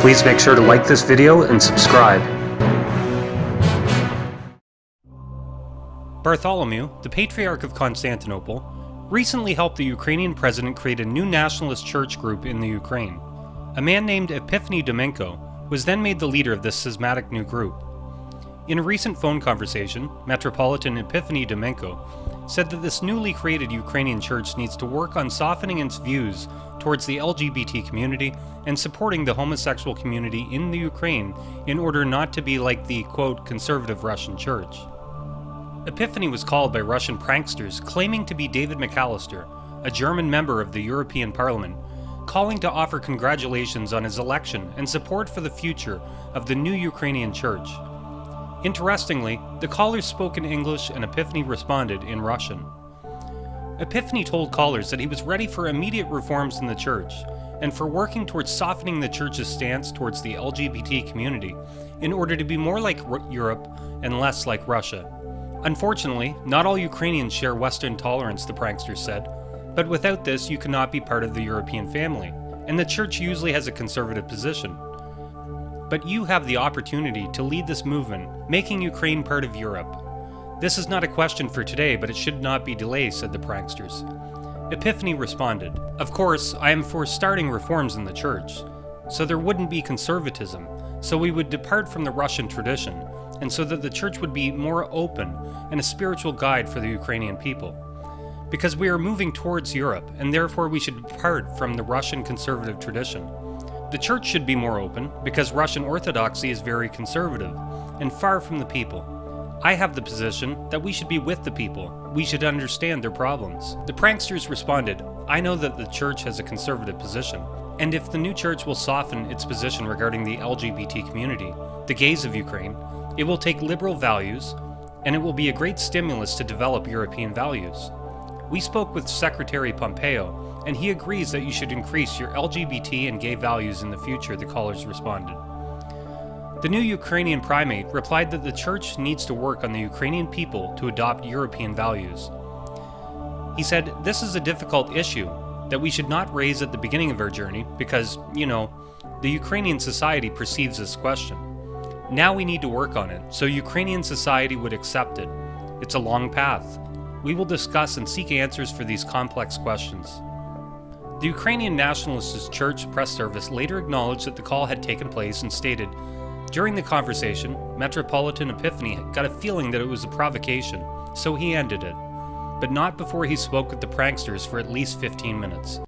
Please make sure to like this video and subscribe. Bartholomew, the Patriarch of Constantinople, recently helped the Ukrainian president create a new nationalist church group in the Ukraine. A man named Epiphany Domenko was then made the leader of this schismatic new group. In a recent phone conversation, Metropolitan Epiphany Domenko said that this newly created Ukrainian church needs to work on softening its views towards the LGBT community and supporting the homosexual community in the Ukraine in order not to be like the, quote, conservative Russian church. Epiphany was called by Russian pranksters claiming to be David McAllister, a German member of the European Parliament, calling to offer congratulations on his election and support for the future of the new Ukrainian church. Interestingly, the callers spoke in English and Epiphany responded in Russian. Epiphany told callers that he was ready for immediate reforms in the church and for working towards softening the church's stance towards the LGBT community in order to be more like Europe and less like Russia. Unfortunately, not all Ukrainians share Western tolerance, the prankster said, but without this you cannot be part of the European family, and the church usually has a conservative position. But you have the opportunity to lead this movement, making Ukraine part of Europe. This is not a question for today, but it should not be delayed, said the pranksters. Epiphany responded, "Of course, I am for starting reforms in the church, so there wouldn't be conservatism, so we would depart from the Russian tradition, and so that the church would be more open and a spiritual guide for the Ukrainian people. Because we are moving towards Europe, and therefore we should depart from the Russian conservative tradition. The church should be more open, because Russian Orthodoxy is very conservative, and far from the people. I have the position that we should be with the people. We should understand their problems." The pranksters responded, "I know that the church has a conservative position, and if the new church will soften its position regarding the LGBT community, the gays of Ukraine, it will take liberal values, and it will be a great stimulus to develop European values. We spoke with Secretary Pompeo, and he agrees that you should increase your LGBT and gay values in the future," the callers responded. The new Ukrainian primate replied that the church needs to work on the Ukrainian people to adopt European values. He said, "This is a difficult issue that we should not raise at the beginning of our journey because, the Ukrainian society perceives this question. Now we need to work on it, so Ukrainian society would accept it. It's a long path. We will discuss and seek answers for these complex questions." The Ukrainian Nationalist Church press service later acknowledged that the call had taken place and stated, "During the conversation, Metropolitan Epiphany got a feeling that it was a provocation, so he ended it, but not before he spoke with the pranksters for at least 15 minutes.